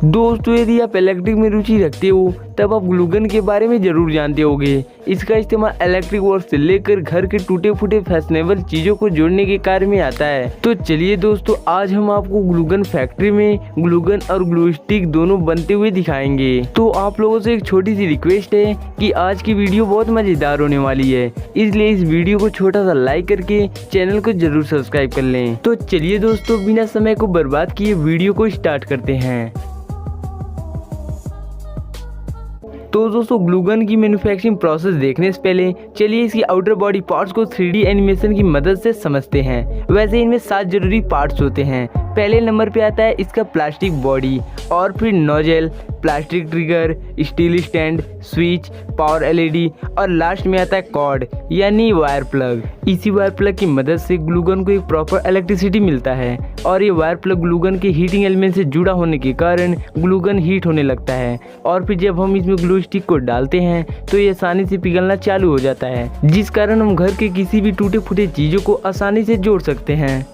दोस्तों यदि आप इलेक्ट्रिक में रुचि रखते हो तब आप ग्लू गन के बारे में जरूर जानते होंगे। इसका इस्तेमाल इलेक्ट्रिक वर्क से लेकर घर के टूटे फूटे फैशनेबल चीजों को जोड़ने के कार्य में आता है। तो चलिए दोस्तों, आज हम आपको ग्लू गन फैक्ट्री में ग्लू गन और ग्लू स्टिक दोनों बनते हुए दिखाएंगे। तो आप लोगों से एक छोटी सी रिक्वेस्ट है कि आज की वीडियो बहुत मजेदार होने वाली है, इसलिए इस वीडियो को छोटा सा लाइक करके चैनल को जरूर सब्सक्राइब कर लें। तो चलिए दोस्तों, बिना समय को बर्बाद किए वीडियो को स्टार्ट करते हैं। तो दोस्तों, ग्लू गन की मैन्युफैक्चरिंग प्रोसेस देखने से पहले चलिए इसकी आउटर बॉडी पार्ट्स को 3D एनिमेशन की मदद से समझते हैं। वैसे इनमें 7 जरूरी पार्ट्स होते हैं। पहले नंबर पे आता है इसका प्लास्टिक बॉडी, और फिर nozzle, plastic trigger, steel stand, switch, power LED और लास्ट में आता है कॉर्ड यानी वायर प्लग। इसी वायर प्लग की मदद से ग्लू गन को एक प्रॉपर इलेक्ट्रिसिटी मिलता है, और ये वायर प्लग ग्लू गन के हीटिंग एलिमेंट से जुड़ा होने के कारण ग्लू गन हीट होने लगता है, और फिर जब हम इसमें ग्लू स्टिक को डालते हैं तो ये आसानी से पिघलना चालू हो जाता है, जिस कारण हम घर के किसी भी टूटे फूटे चीजों को आसानी से जोड़ सकते हैं।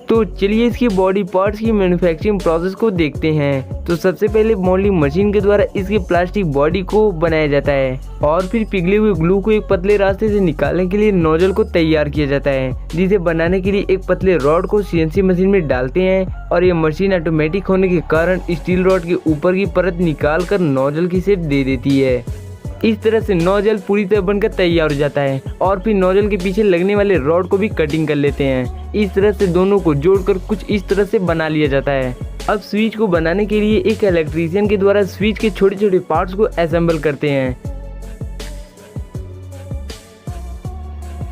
तो चलिए इसकी बॉडी पार्ट्स की मैन्युफैक्चरिंग प्रोसेस को देखते हैं। तो सबसे पहले मोल्डिंग मशीन के द्वारा इसकी प्लास्टिक बॉडी को बनाया जाता है, और फिर पिघले हुए ग्लू को एक पतले रास्ते से निकालने के लिए नोजल को तैयार किया जाता है, जिसे बनाने के लिए एक पतले रॉड को CNC मशीन में डालते हैं, और ये मशीन ऑटोमेटिक होने के कारण स्टील रॉड के ऊपर की परत निकाल कर नोजल की शेप दे देती है। इस तरह से नोजल पूरी तरह बनकर तैयार हो जाता है, और फिर नोजल के पीछे लगने वाले रॉड को भी कटिंग कर लेते हैं। इस तरह से दोनों को जोड़कर कुछ इस तरह से बना लिया जाता है। अब स्विच को बनाने के लिए एक इलेक्ट्रीशियन के द्वारा स्विच के छोटे छोटे पार्ट्स को असेंबल करते हैं।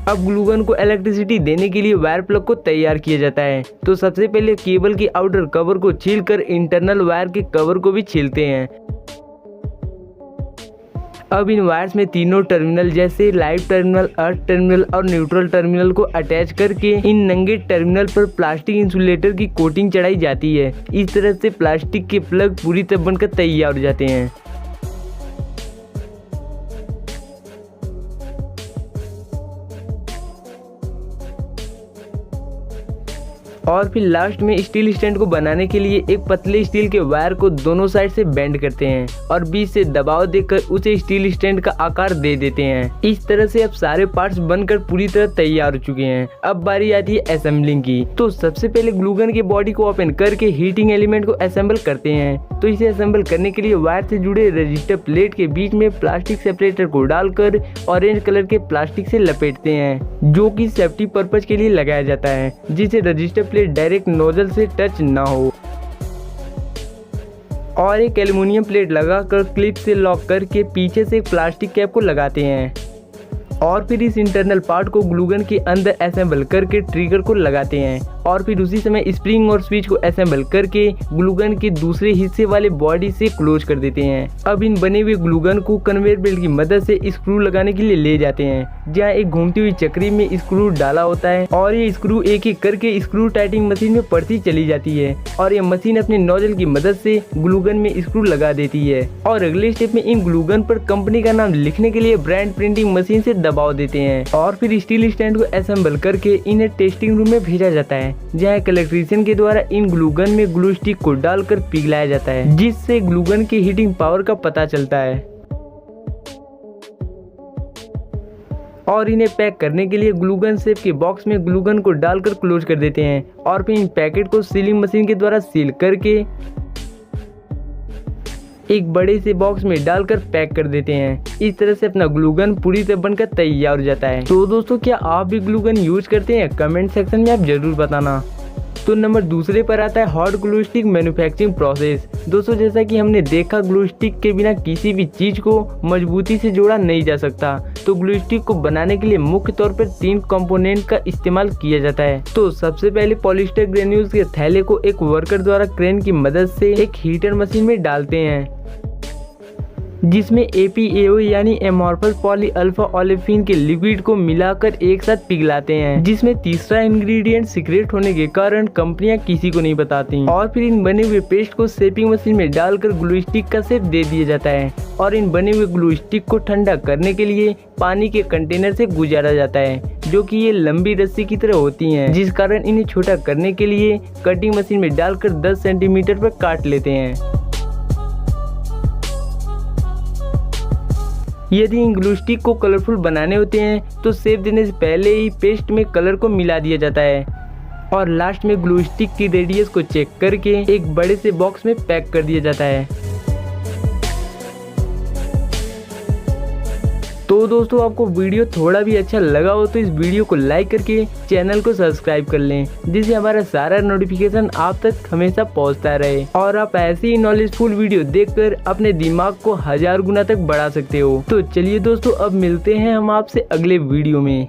अब ग्लू गन को इलेक्ट्रिसिटी देने के लिए वायर प्लग को तैयार किया जाता है। तो सबसे पहले केबल के आउटर कवर को छीलकर इंटरनल वायर के कवर को भी छीलते हैं। अब इन वायर्स में तीनों टर्मिनल जैसे लाइव टर्मिनल, अर्थ टर्मिनल और न्यूट्रल टर्मिनल को अटैच करके इन नंगे टर्मिनल पर प्लास्टिक इंसुलेटर की कोटिंग चढ़ाई जाती है। इस तरह से प्लास्टिक के प्लग पूरी तरह बनकर तैयार हो जाते हैं। और फिर लास्ट में स्टील स्टैंड को बनाने के लिए एक पतले स्टील के वायर को दोनों साइड से बेंड करते हैं, और बीच से दबाव देकर उसे स्टील स्टैंड का आकार दे देते हैं। इस तरह से अब सारे पार्ट्स बनकर पूरी तरह तैयार हो चुके हैं। अब बारी आती है असेंबलिंग की। तो सबसे पहले ग्लू गन के बॉडी को ओपन करके हीटिंग एलिमेंट को असेंबल करते हैं। तो इसे असेंबल करने के लिए वायर से जुड़े रजिस्टर प्लेट के बीच में प्लास्टिक सेपरेटर को डालकर ऑरेंज कलर के प्लास्टिक से लपेटते हैं, जो कि सेफ्टी पर्पज के लिए लगाया जाता है, जिससे रजिस्टर प्लेट डायरेक्ट नोजल से टच ना हो। और एक एल्युमिनियम प्लेट लगाकर क्लिप से लॉक करके पीछे से एक प्लास्टिक कैप को लगाते हैं, और फिर इस इंटरनल पार्ट को ग्लू गन के अंदर असेंबल करके ट्रिगर को लगाते हैं, और फिर उसी समय स्प्रिंग और स्विच को असेंबल करके ग्लू गन के दूसरे हिस्से वाले बॉडी से क्लोज कर देते हैं। अब इन बने हुए ग्लू गन को कन्वेयर बेल्ट की मदद से स्क्रू लगाने के लिए ले जाते हैं, जहां एक घूमती हुई चक्री में स्क्रू डाला होता है, और ये स्क्रू एक एक करके स्क्रू टाइटिंग मशीन में पड़ती चली जाती है, और ये मशीन अपने नोजल की मदद से ग्लू गन में स्क्रू लगा देती है। और अगले स्टेप में इन ग्लू गन पर कंपनी का नाम लिखने के लिए ब्रांड प्रिंटिंग मशीन से दबाव देते हैं, और फिर स्टील स्टैंड को असेंबल करके इन्हें टेस्टिंग रूम में भेजा जाता है, जहां एक इलेक्ट्रीशियन के द्वारा इन ग्लू गन में ग्लू स्टिक को डालकर पिघलाया जाता है, जिससे ग्लू गन की हीटिंग पावर का पता चलता है। और इन्हें पैक करने के लिए ग्लू गन शेप के बॉक्स में ग्लू गन को डालकर क्लोज कर देते हैं, और फिर इन पैकेट को सीलिंग मशीन के द्वारा सील करके एक बड़े से बॉक्स में डालकर पैक कर देते हैं। इस तरह से अपना ग्लू गन पूरी तरह बनकर तैयार हो जाता है। तो दोस्तों, क्या आप भी ग्लू गन यूज करते हैं? कमेंट सेक्शन में आप जरूर बताना। तो नंबर दूसरे पर आता है hot glue stick manufacturing process. दोस्तों, जैसा कि हमने देखा, ग्लू स्टिक के बिना किसी भी चीज को मजबूती से जोड़ा नहीं जा सकता। तो ग्लू स्टिक को बनाने के लिए मुख्य तौर पर 3 कंपोनेंट का इस्तेमाल किया जाता है। तो सबसे पहले पॉलिस्टर ग्रेन्यूल्स के थैले को एक वर्कर द्वारा क्रेन की मदद से एक हीटर मशीन में डालते हैं, जिसमें APAO यानी एमॉर्फस पॉली अल्फा ओलेफिन के लिक्विड को मिलाकर एक साथ पिघलाते हैं, जिसमें तीसरा इंग्रेडिएंट सीक्रेट होने के कारण कंपनियां किसी को नहीं बताती। और फिर इन बने हुए पेस्ट को शेपिंग मशीन में डालकर ग्लू स्टिक का शेप दे दिया जाता है और इन बने हुए ग्लू स्टिक को ठंडा करने के लिए पानी के कंटेनर से गुजारा जाता है, जो कि ये लंबी रस्सी की तरह होती हैं, जिस कारण इन्हें छोटा करने के लिए कटिंग मशीन में डालकर 10 सेंटीमीटर पर काट लेते हैं। यदि इन ग्लू स्टिक को कलरफुल बनाने होते हैं तो शेप देने से पहले ही पेस्ट में कलर को मिला दिया जाता है और लास्ट में ग्लू स्टिक की रेडियस को चेक करके एक बड़े से बॉक्स में पैक कर दिया जाता है। तो दोस्तों, आपको वीडियो थोड़ा भी अच्छा लगा हो तो इस वीडियो को लाइक करके चैनल को सब्सक्राइब कर लें, जिससे हमारा सारा नोटिफिकेशन आप तक हमेशा पहुंचता रहे और आप ऐसी ही नॉलेजफुल वीडियो देखकर अपने दिमाग को 1000 गुना तक बढ़ा सकते हो। तो चलिए दोस्तों, अब मिलते हैं हम आपसे अगले वीडियो में।